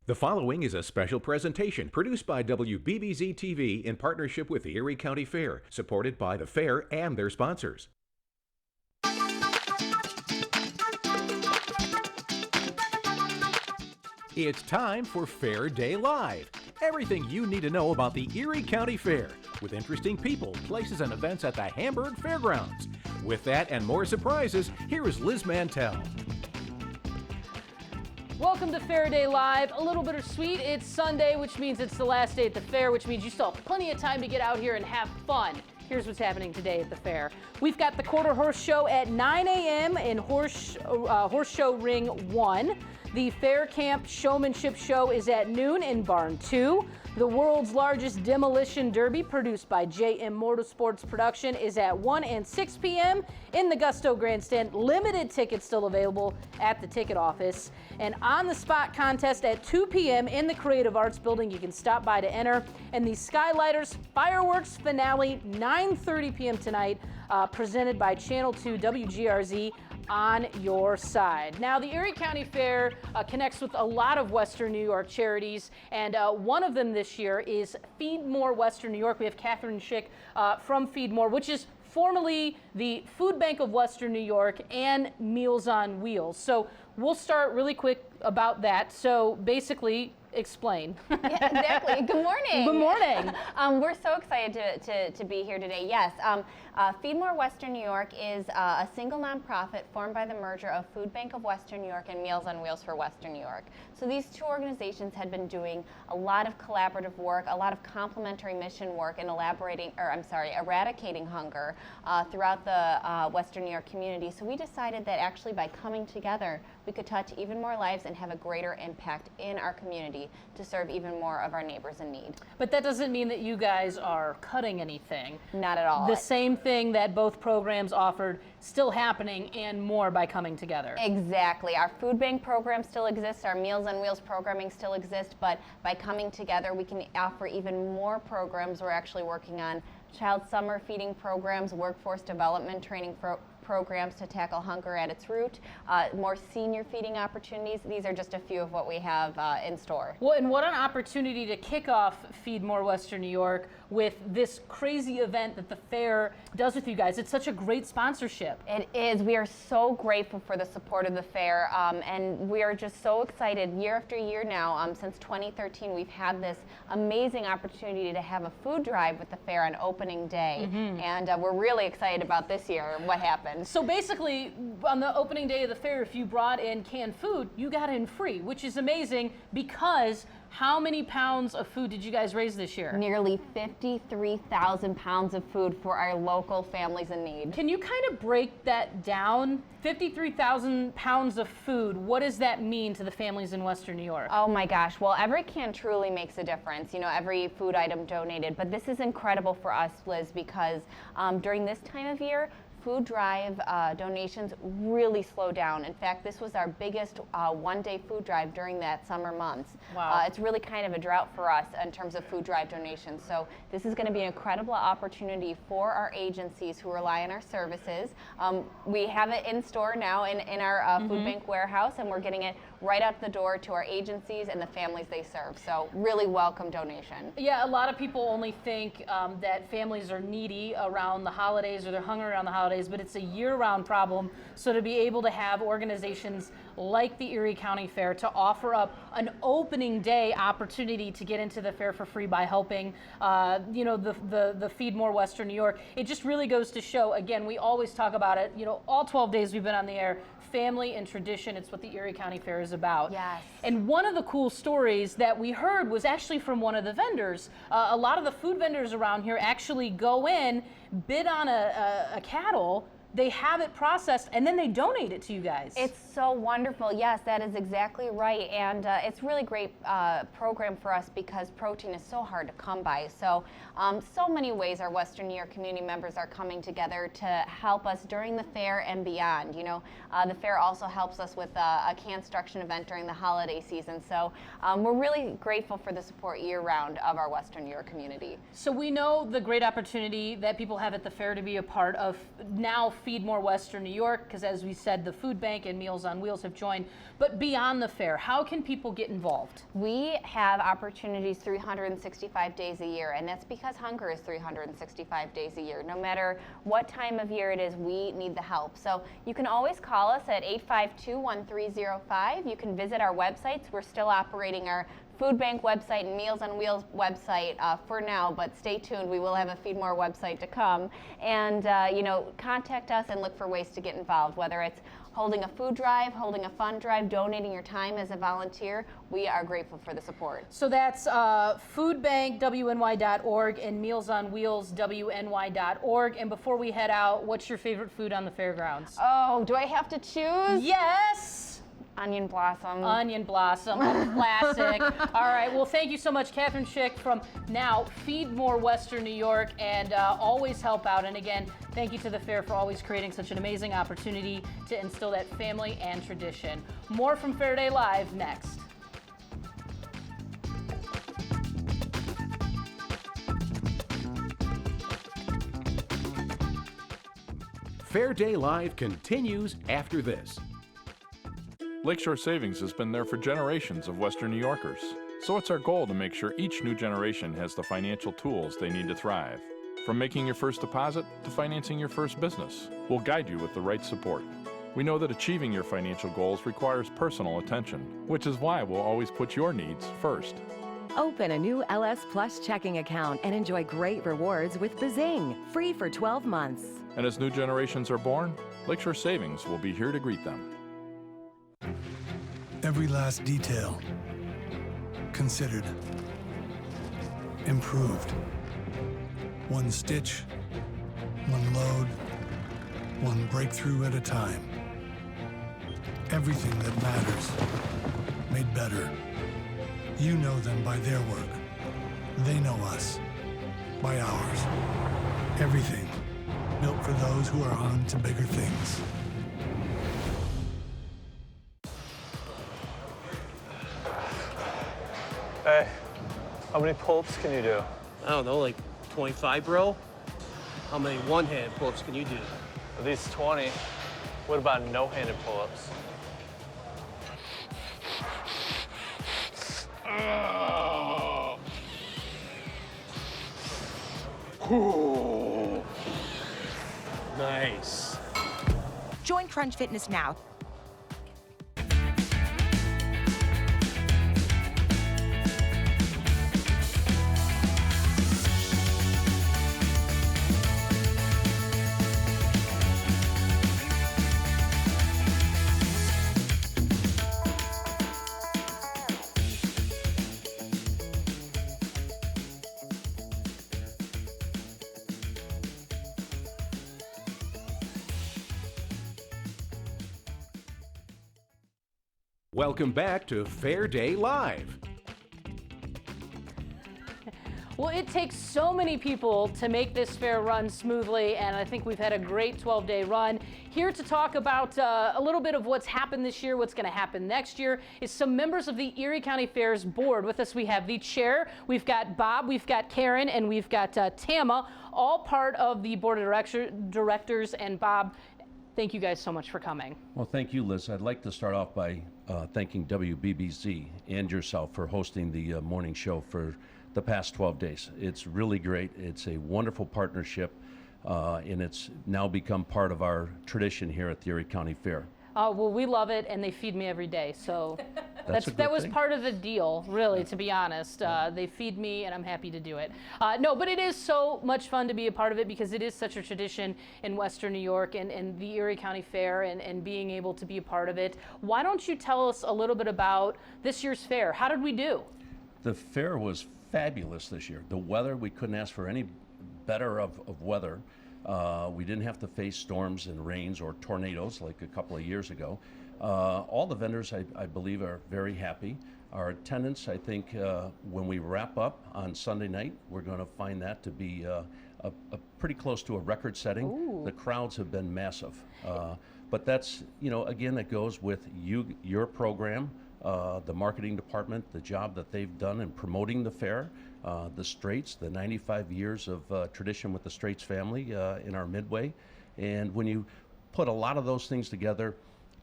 The following is a special presentation produced by WBBZ-TV in partnership with the Erie County Fair, supported by the fair and their sponsors. It's time for Fair Day Live. Everything you need to know about the Erie County Fair, with interesting people, places, and events at the Hamburg Fairgrounds. With that and more surprises, here is Liz Mantell. Welcome to Fair Day Live. A little bittersweet. It's Sunday, which means it's the last day at the fair, which means you still have plenty of time to get out here and have fun. Here's what's happening today at the fair. We've got the Quarter Horse Show at 9 a.m. in Horse Show Ring 1. The Fair Camp Showmanship Show is at noon in Barn 2. The world's largest demolition derby, produced by JM Motorsports Production, is at 1 and 6 p.m. in the Gusto Grandstand. Limited tickets still available at the ticket office. And on-the-spot contest at 2 p.m. in the Creative Arts Building. You can stop by to enter. And the Skylighters Fireworks Finale, 9:30 p.m. tonight, presented by Channel 2 WGRZ. On your side. Now, the Erie County Fair connects with a lot of Western New York charities, and one of them this year is FeedMore Western New York. We have Catherine Schick from FeedMore, which is formerly the Food Bank of Western New York and Meals on Wheels. So we'll start really quick about that. So basically, explain. Yeah, exactly. Good morning. Good morning. We're so excited to be here today. Yes, FeedMore Western New York is a single nonprofit formed by the merger of Food Bank of Western New York and Meals on Wheels for Western New York. So these two organizations had been doing a lot of collaborative work, a lot of complementary mission work in eradicating hunger throughout the Western New York community. So we decided that actually by coming together, we could touch even more lives and have a greater impact in our community to serve even more of our neighbors in need. But that doesn't mean that you guys are cutting anything. Not at all. The same thing that both programs offered, still happening and more by coming together. Exactly. Our food bank program still exists, our Meals on Wheels programming still exists, but by coming together we can offer even more programs. We're actually working on child summer feeding programs, workforce development training programs to tackle hunger at its root, more senior feeding opportunities. These are just a few of what we have in store. Well, and what an opportunity to kick off Feed More Western New York with this crazy event that the fair does with you guys. It's such a great sponsorship. It is. We are so grateful for the support of the fair, and we are just so excited. Year after year now, since 2013, we've had this amazing opportunity to have a food drive with the fair on opening day, and we're really excited about this year, what happened. So basically, on the opening day of the fair, if you brought in canned food, you got in free, which is amazing because how many pounds of food did you guys raise this year? Nearly 53,000 pounds of food for our local families in need. Can you kind of break that down? 53,000 pounds of food, what does that mean to the families in Western New York? Oh my gosh, well, every can truly makes a difference, you know, every food item donated. But this is incredible for us, Liz, because during this time of year, food drive donations really slow down. In fact, this was our biggest one-day food drive during that summer months. Wow. It's really kind of a drought for us in terms of food drive donations. So this is going to be an incredible opportunity for our agencies who rely on our services. We have it in store now in our food bank warehouse, and we're getting it right out the door to our agencies and the families they serve. So really welcome donation. Yeah, a lot of people only think that families are needy around the holidays or they're hungry around the holidays, but it's a year-round problem. So to be able to have organizations like the Erie County Fair to offer up an opening day opportunity to get into the fair for free by helping the Feed More Western New York, it just really goes to show, again, we always talk about it, you know, all 12 days we've been on the air, family and tradition. It's what the Erie County Fair is about. Yes. And one of the cool stories that we heard was actually from one of the vendors. A lot of the food vendors around here actually go in, bid on a cattle, they have it processed, and then they donate it to you guys. It's so wonderful. Yes, that is exactly right. And it's really great program for us because protein is so hard to come by. So, so many ways our Western New York community members are coming together to help us during the fair and beyond. You know, the fair also helps us with a construction event during the holiday season. So we're really grateful for the support year-round of our Western New York community. So we know the great opportunity that people have at the fair to be a part of now FeedMore Western New York, because as we said, the food bank and Meals on Wheels have joined. But beyond the fair, how can people get involved? We have opportunities 365 days a year, and that's because hunger is 365 days a year. No matter what time of year it is, we need the help. So you can always call us at 852-1305. You can visit our websites. We're still operating our food bank website and Meals on Wheels website for now, but stay tuned. We will have a FeedMore website to come. And, contact us and look for ways to get involved, whether it's holding a food drive, holding a fun drive, donating your time as a volunteer. We are grateful for the support. So that's foodbankWNY.org and Meals on Wheels WNY.org. And before we head out, what's your favorite food on the fairgrounds? Oh, do I have to choose? Yes! Onion blossom. Onion blossom, a classic. All right, well, thank you so much, Catherine Schick from now FeedMore Western New York, and always help out. And again, thank you to the fair for always creating such an amazing opportunity to instill that family and tradition. More from Fair Day Live next. Fair Day Live continues after this. Lakeshore Savings has been there for generations of Western New Yorkers. So it's our goal to make sure each new generation has the financial tools they need to thrive. From making your first deposit to financing your first business, we'll guide you with the right support. We know that achieving your financial goals requires personal attention, which is why we'll always put your needs first. Open a new LS Plus checking account and enjoy great rewards with Bazing, free for 12 months. And as new generations are born, Lakeshore Savings will be here to greet them. Every last detail considered, improved. One stitch, one load, one breakthrough at a time. Everything that matters, made better. You know them by their work. They know us by ours. Everything built for those who are on to bigger things. Hey, how many pull-ups can you do? I don't know, like 25, bro? How many one-hand pull-ups can you do? At least 20. What about no-handed pull-ups? Nice. Join Crunch Fitness now. Welcome back to Fair Day Live. Well, it takes so many people to make this fair run smoothly, and I think we've had a great 12-day run. Here to talk about a little bit of what's happened this year, what's going to happen next year, is some members of the Erie County Fair's board. With us, we have the chair, we've got Bob, we've got Karen, and we've got Tama, all part of the board of directors. And Bob, thank you guys so much for coming. Well, thank you, Liz. I'd like to start off by thanking WBBZ and yourself for hosting the morning show for the past 12 days. It's really great. It's a wonderful partnership, and it's now become part of our tradition here at the Erie County Fair. Well, we love it, and they feed me every day, so that was part of the deal, really, to be honest. They feed me, and I'm happy to do it. No, but it is so much fun to be a part of it because it is such a tradition in Western New York and the Erie County Fair and being able to be a part of it. Why don't you tell us a little bit about this year's fair? How did we do? The fair was fabulous this year. The weather, we couldn't ask for any better of weather. We didn't have to face storms and rains or tornadoes like a couple of years ago. All the vendors, I believe, are very happy. Our attendance, I think, when we wrap up on Sunday night, we're going to find that to be a pretty close to a record setting. Ooh. The crowds have been massive. But that's, again, it goes with your program, the marketing department, the job that they've done in promoting the fair, the Straits, the 95 years of tradition with the Straits family in our Midway, And when you put a lot of those things together,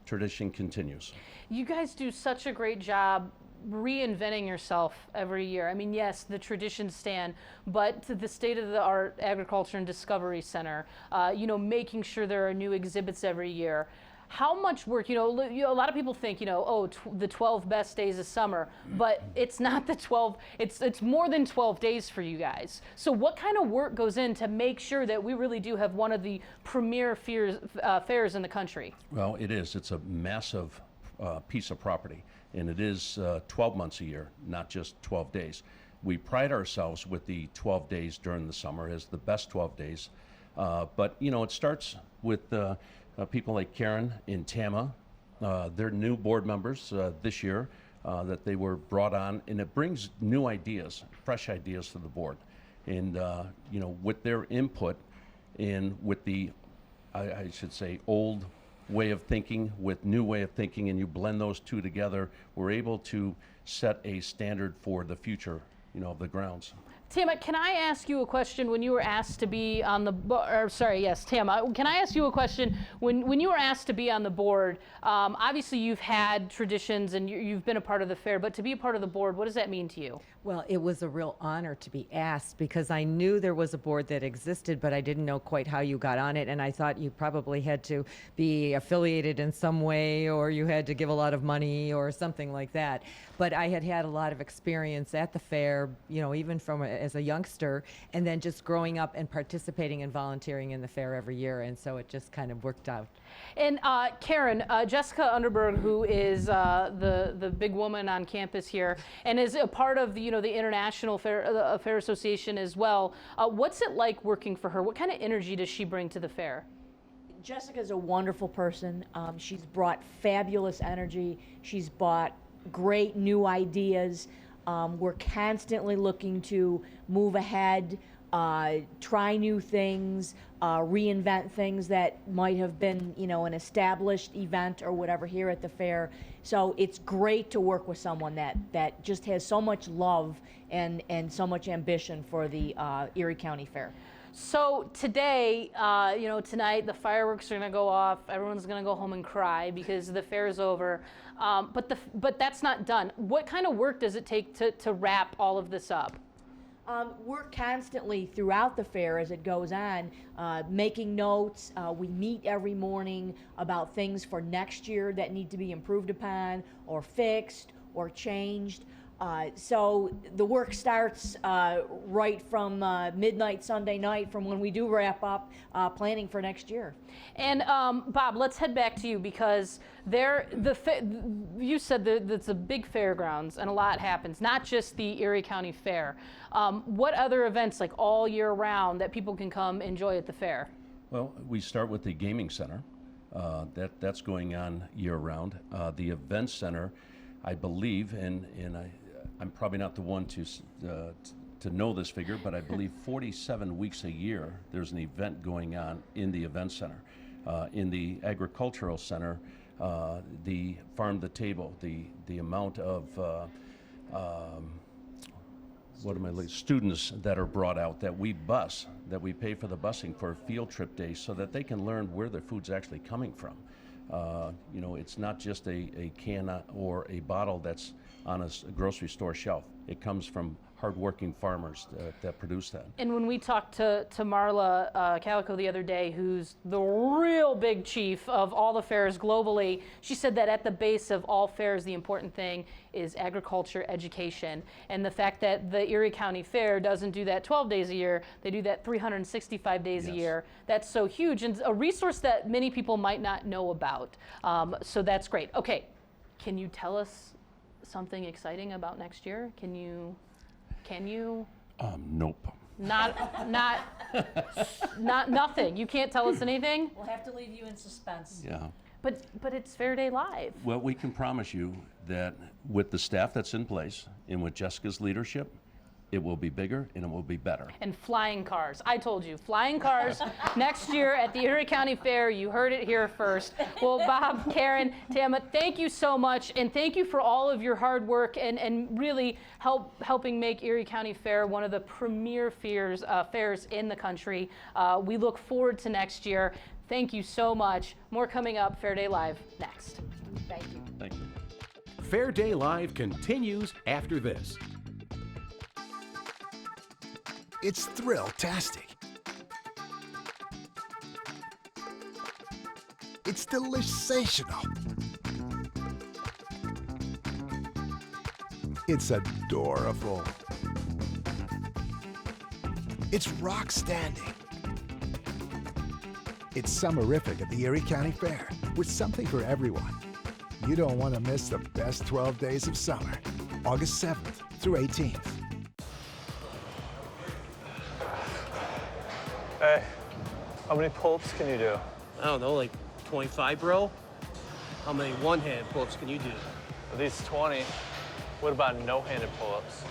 tradition continues. You guys do such a great job reinventing yourself every year. I mean, yes, the traditions stand, but to the state-of-the-art Agriculture and Discovery Center, you know, making sure there are new exhibits every year. How much work, you know, a lot of people think, you know, oh, the 12 best days of summer, but it's not the 12, it's more than 12 days for you guys. So what kind of work goes in to make sure that we really do have one of the premier fairs in the country? Well, it is. It's a massive piece of property, and it is 12 months a year, not just 12 days. We pride ourselves with the 12 days during the summer as the best 12 days. But, you know, it starts with people like Karen and Tama. They're new board members this year that they were brought on, and it brings new ideas, fresh ideas to the board. And, you know, with their input and with the, I should say, old way of thinking with new way of thinking, and you blend those two together, we're able to set a standard for the future, you know, of the grounds. Tama, can I ask you a question when you were asked to be on the board? Sorry, yes, Tama, can I ask you a question? When you were asked to be on the board, obviously you've had traditions and you've been a part of the fair, but to be a part of the board, what does that mean to you? Well, it was a real honor to be asked because I knew there was a board that existed, but I didn't know quite how you got on it, and I thought you probably had to be affiliated in some way, or you had to give a lot of money or something like that. But I had had a lot of experience at the fair, you know, even from as a youngster, and then just growing up and participating and volunteering in the fair every year, and so it just kind of worked out. And Karen, Jessica Underberg, who is the big woman on campus here, and is a part of the International Fair Association as well. What's it like working for her? What kind of energy does she bring to the fair? Jessica's a wonderful person. She's brought fabulous energy. She's brought great new ideas. We're constantly looking to move ahead, try new things, reinvent things that might have been, you know, an established event or whatever here at the fair. So it's great to work with someone that just has so much love and so much ambition for the Erie County Fair. So today, you know, tonight the fireworks are going to go off. Everyone's going to go home and cry because the fair is over. But that's not done. What kind of work does it take to wrap all of this up? We're constantly throughout the fair as it goes on, making notes. We meet every morning about things for next year that need to be improved upon or fixed or changed. So the work starts right from midnight Sunday night from when we do wrap up planning for next year. And Bob, let's head back to you because you said that it's a big fairgrounds and a lot happens, not just the Erie County Fair. What other events like all year round that people can come enjoy at the fair? Well, we start with the gaming center. That's going on year round. The event center, I believe, and I'm probably not the one to know this figure, but I believe 47 weeks a year there's an event going on in the event center. In the agricultural center, the farm to table, the amount of students that are brought out that we bus, that we pay for the busing for field trip days so that they can learn where their food's actually coming from. You know, it's not just a can or a bottle that's on a grocery store shelf. It comes from hardworking farmers that produce that. And when we talked to Marla Calico the other day, who's the real big chief of all the fairs globally, she said that at the base of all fairs, the important thing is agriculture education. And the fact that the Erie County Fair doesn't do that 12 days a year, they do that 365 days a year. That's so huge and a resource that many people might not know about. So that's great. Okay, can you tell us something exciting about next year? Can you? Nope. Nothing. You can't tell us anything? We'll have to leave you in suspense. Yeah. But it's Fair Day Live. Well, we can promise you that with the staff that's in place and with Jessica's leadership, it will be bigger and it will be better. And flying cars. I told you, flying cars next year at the Erie County Fair. You heard it here first. Well, Bob, Karen, Tama, thank you so much. And thank you for all of your hard work and really helping make Erie County Fair one of the premier fairs in the country. We look forward to next year. Thank you so much. More coming up. Fair Day Live next. Thank you. Thank you. Fair Day Live continues after this. It's thrill-tastic. It's delicious-sational. It's adorable. It's rock-standing. It's summerific at the Erie County Fair with something for everyone. You don't want to miss the best 12 days of summer, August 7th through 18th. Hey, how many pull-ups can you do? I don't know, like 25, bro? How many one-hand pull-ups can you do? At least 20. What about no-handed pull-ups?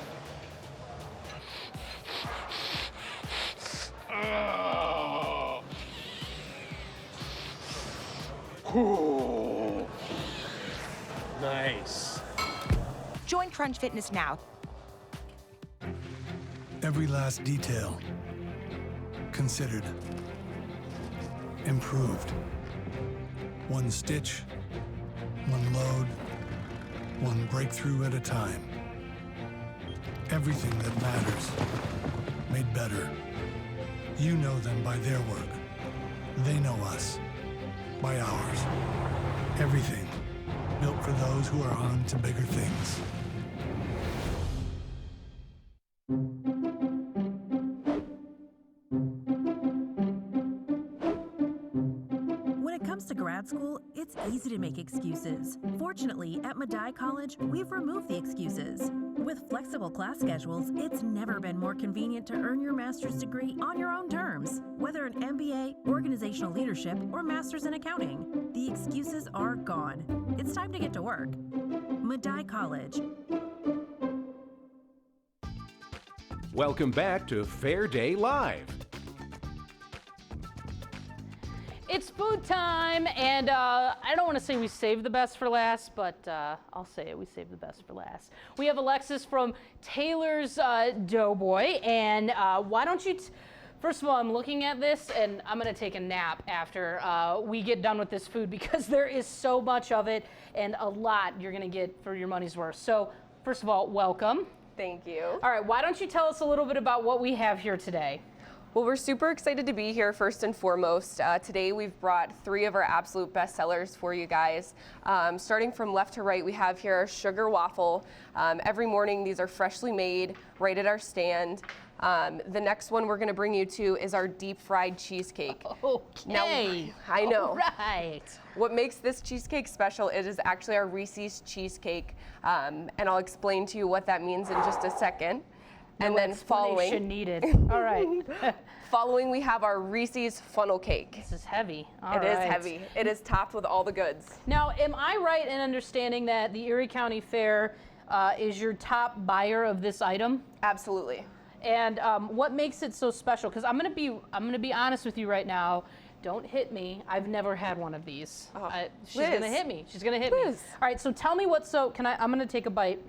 Nice. Join Crunch Fitness now. Every last detail considered, improved. One stitch, one load, one breakthrough at a time. Everything that matters, made better. You know them by their work. They know us by ours. Everything built for those who are on to bigger things. When it comes to grad school, it's easy to make excuses. Fortunately, at Medaille College, we've removed the excuses. With flexible class schedules, it's never been more convenient to earn your master's degree on your own terms. Whether an MBA, organizational leadership, or master's in accounting, the excuses are gone. It's time to get to work. Medaille College. Welcome back to Fair Day Live. It's food time, and I don't want to say we saved the best for last, but I'll say it, we saved the best for last. We have Alexis from Taylor's Doughboy, and why don't you, first of all, I'm looking at this, and I'm going to take a nap after we get done with this food, because there is so much of it, and a lot you're going to get for your money's worth. So, first of all, welcome. Thank you. All right, why don't you tell us a little bit about what we have here today? Well, we're super excited to be here first and foremost. Today we've brought 3 of our absolute best sellers for you guys. Starting from left to right, we have here our sugar waffle. Every morning these are freshly made right at our stand. The next one we're going to bring you to is our deep fried cheesecake. Okay. Now, I know. All right. What makes this cheesecake special, it is actually our Reese's cheesecake. And I'll explain to you what that means in just a second. And then following, needed. All right. Following, we have our Reese's funnel cake. This is heavy. It is heavy. It is topped with all the goods. Now, am I right in understanding that the Erie County Fair is your top buyer of this item? Absolutely. And what makes it so special? Because I'm gonna be honest with you right now. Don't hit me. I've never had one of these. She's Liz. gonna hit me. She's gonna hit me. All right. So tell me what's so. I'm gonna take a bite.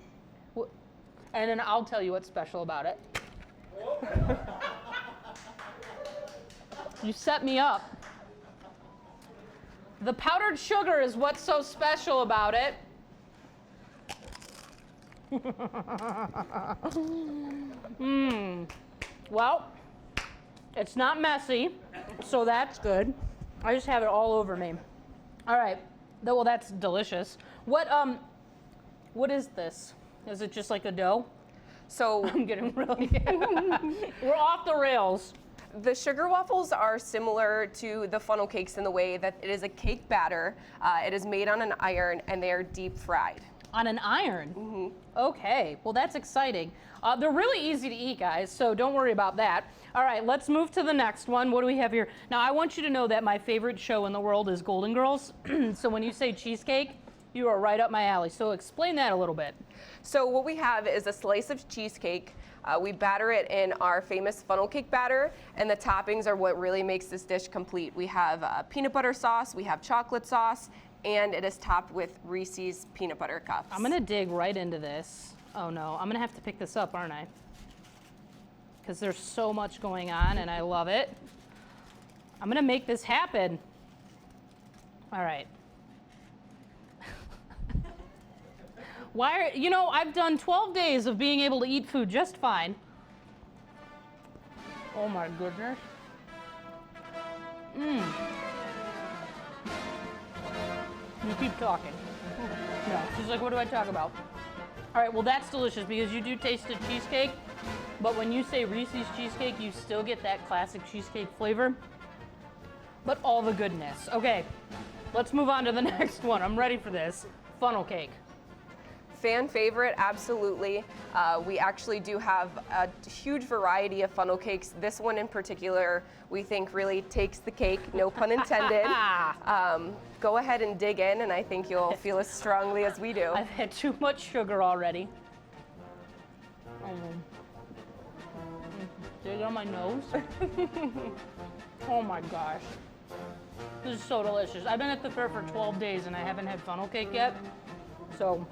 And then I'll tell you what's special about it. You set me up. The powdered sugar is what's so special about it. Well, it's not messy, so that's good. I just have it all over me. All right. Well, that's delicious. What is this? Is it just like a dough? So I'm getting really. We're off the rails. The sugar waffles are similar to the funnel cakes in the way that it is a cake batter. It is made on an iron and they are deep fried. On an iron? Mm-hmm. Okay, well that's exciting. They're really easy to eat, guys, so don't worry about that. All right, let's move to the next one. What do we have here? Now, I want you to know that my favorite show in the world is Golden Girls. So when you say cheesecake, you are right up my alley. So explain that a little bit. So what we have is a slice of cheesecake. We batter it in our famous funnel cake batter, and the toppings are what really makes this dish complete. We have peanut butter sauce, we have chocolate sauce, and it is topped with Reese's peanut butter cups. I'm gonna dig right into this. Oh no, I'm gonna have to pick this up, aren't I? Because there's so much going on and I love it. I'm gonna make this happen. All right. I've done 12 days of being able to eat food just fine. Oh my goodness. You keep talking. No, she's like, what do I talk about? All right, well, that's delicious because you do taste the cheesecake, but when you say Reese's cheesecake, you still get that classic cheesecake flavor, but all the goodness. Okay, let's move on to the next one. I'm ready for this. Funnel cake. Fan favorite, absolutely. We actually do have a huge variety of funnel cakes. This one in particular, we think really takes the cake, no pun intended. Go ahead and dig in, and I think you'll feel as strongly as we do. I've had too much sugar already. Dig on my nose. Oh my gosh. This is so delicious. I've been at the fair for 12 days and I haven't had funnel cake yet. So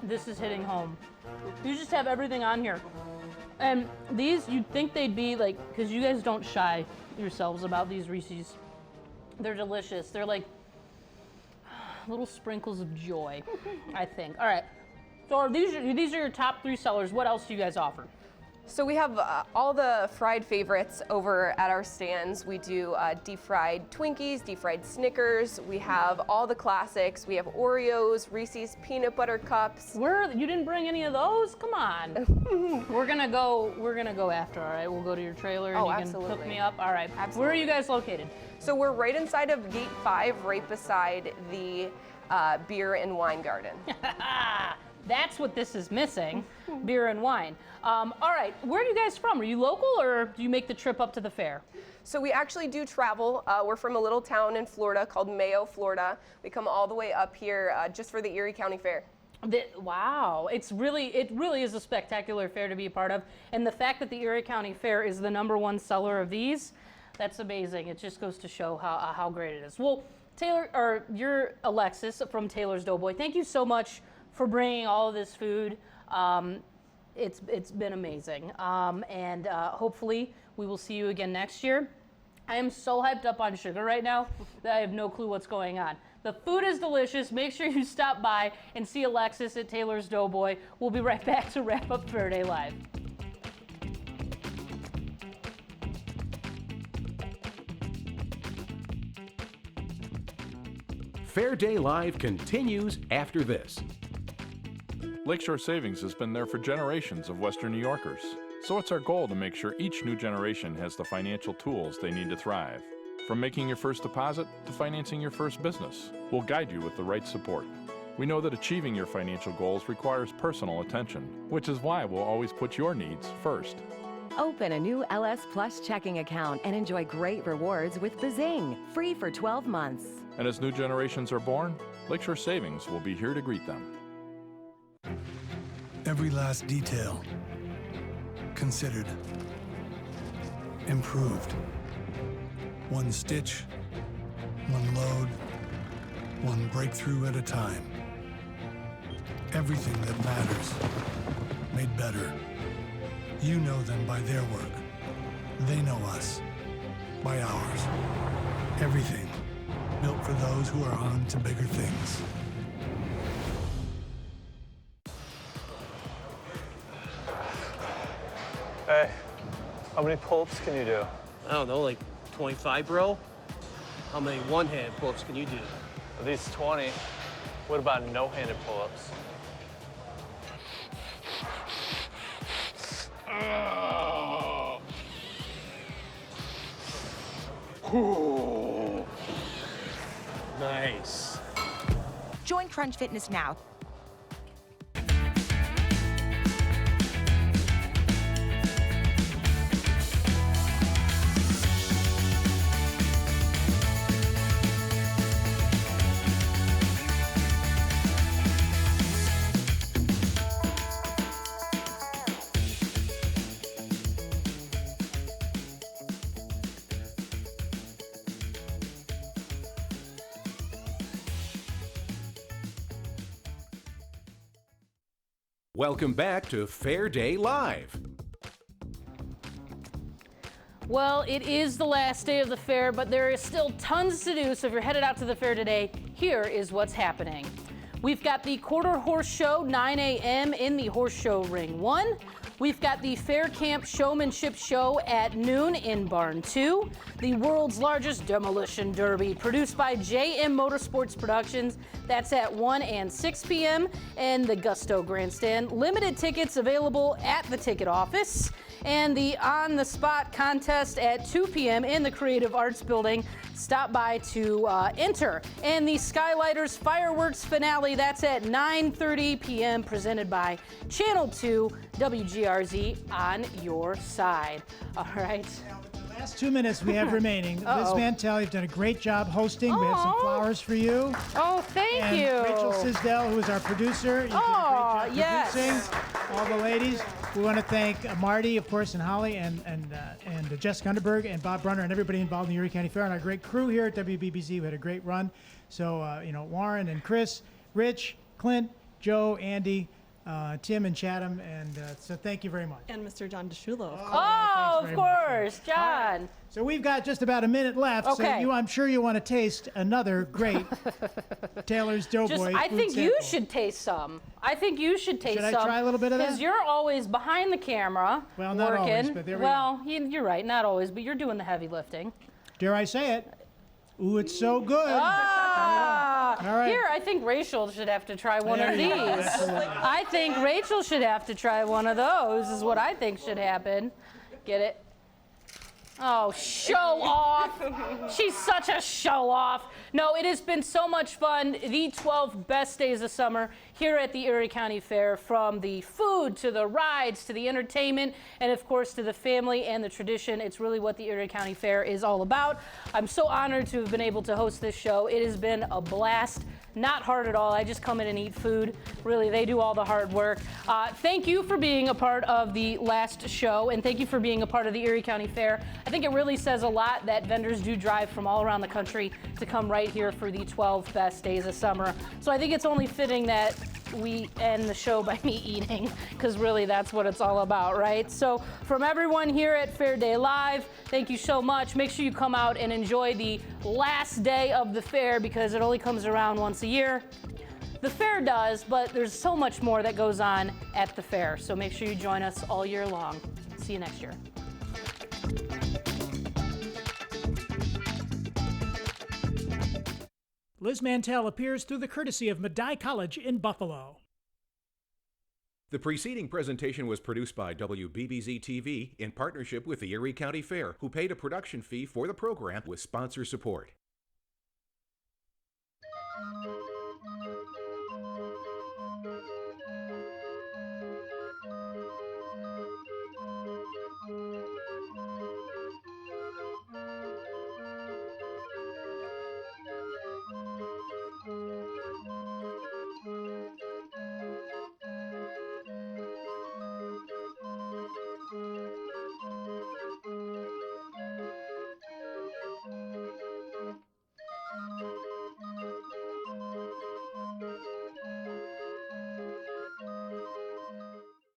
this is hitting home. You just have everything on here. And these, you'd think they'd be like, because you guys don't shy yourselves about these Reese's. They're delicious. They're like little sprinkles of joy, I think. All right. So these are your top 3 sellers. What else do you guys offer? So we have all the fried favorites over at our stands. We do deep fried Twinkies, deep fried Snickers. We have all the classics. We have Oreos, Reese's peanut butter cups. You didn't bring any of those? Come on. We're gonna go after, all right? We'll go to your trailer and you can hook me up. All right. Absolutely. Where are you guys located? So we're right inside of Gate 5, right beside the beer and wine garden. That's what this is missing, beer and wine. All right, where are you guys from? Are you local or do you make the trip up to the fair? So we actually do travel. We're from a little town in Florida called Mayo, Florida. We come all the way up here just for the Erie County Fair. Wow, it really is a spectacular fair to be a part of. And the fact that the Erie County Fair is the #1 seller of these, that's amazing. It just goes to show how great it is. Well, you're Alexis from Taylor's Doughboy. Thank you so much for bringing all of this food. It's been amazing. And hopefully we will see you again next year. I am so hyped up on sugar right now that I have no clue what's going on. The food is delicious. Make sure you stop by and see Alexis at Taylor's Doughboy. We'll be right back to wrap up Fair Day Live. Fair Day Live continues after this. Lakeshore Savings has been there for generations of Western New Yorkers. So it's our goal to make sure each new generation has the financial tools they need to thrive. From making your first deposit to financing your first business, we'll guide you with the right support. We know that achieving your financial goals requires personal attention, which is why we'll always put your needs first. Open a new LS Plus checking account and enjoy great rewards with Bazing, free for 12 months. And as new generations are born, Lakeshore Savings will be here to greet them. Every last detail considered, improved. One stitch, one load, one breakthrough at a time. Everything that matters, made better. You know them by their work. They know us by ours. Everything built for those who are on to bigger things. Hey, how many pull-ups can you do? I don't know, like 25, bro? How many one-hand pull-ups can you do? At least 20. What about no-handed pull-ups? Nice. Join Crunch Fitness now. Welcome back to Fair Day Live. Well, it is the last day of the fair, but there is still tons to do, so if you're headed out to the fair today, here is what's happening. We've got the Quarter Horse Show, 9 a.m. in the Horse Show Ring 1. We've got the Fair Camp Showmanship Show at noon in Barn 2. The world's largest demolition derby, produced by JM Motorsports Productions. That's at 1 and 6 p.m. in the Gusto Grandstand. Limited tickets available at the ticket office. And the on-the-spot contest at 2 p.m. in the Creative Arts Building. Stop by to enter. And the Skylighters Fireworks Finale, that's at 9:30 p.m. presented by Channel 2 WGRZ on your side. All right. Last 2 minutes we have remaining. Liz Mantel, you've done a great job hosting. We have some flowers for you. Oh, thank you. Rachel Sisdell, who is our producer. You did a great job producing. All the ladies. We want to thank Marty, of course, and Holly, and Jessica Underberg, and Bob Brunner, and everybody involved in the Erie County Fair, and our great crew here at WBBZ. We had a great run. So, Warren and Chris, Rich, Clint, Joe, Andy, Tim and Chatham, and so thank you very much. And Mr. John DeShulo, of course. Oh, of course, John. So we've got just about a minute left. Okay. So I'm sure you want to taste another great Taylor's Doughboy. I think sample. you should taste some. I think you should taste some. Should I try a little bit of that? Because you're always behind the camera Well, not working. always, but there we well, you're right, not always, but you're doing the heavy lifting. Dare I say it? Ooh, it's so good. Ah! All right. Here, I think Rachel should have to try one There of you these. go. Absolutely. I think Rachel should have to try one of those, is what I think should happen. Get it? Oh, show off. She's such a show off. No, it has been so much fun. The 12 best days of summer here at the Erie County Fair, from the food to the rides to the entertainment and, of course, to the family and the tradition. It's really what the Erie County Fair is all about. I'm so honored to have been able to host this show. It has been a blast. Not hard at all. I just come in and eat food. Really, they do all the hard work. Thank you for being a part of the last show, and thank you for being a part of the Erie County Fair. I think it really says a lot that vendors do drive from all around the country to come right here for the 12 best days of summer. So I think it's only fitting that we end the show by me eating, because really that's what it's all about, right? So from everyone here at Fair Day Live, thank you so much. Make sure you come out and enjoy the last day of the fair, because it only comes around once a year. The fair does, but there's so much more that goes on at the fair. So make sure you join us all year long. See you next year. Liz Mantel appears through the courtesy of Medaille College in Buffalo. The preceding presentation was produced by WBBZ-TV in partnership with the Erie County Fair, who paid a production fee for the program with sponsor support.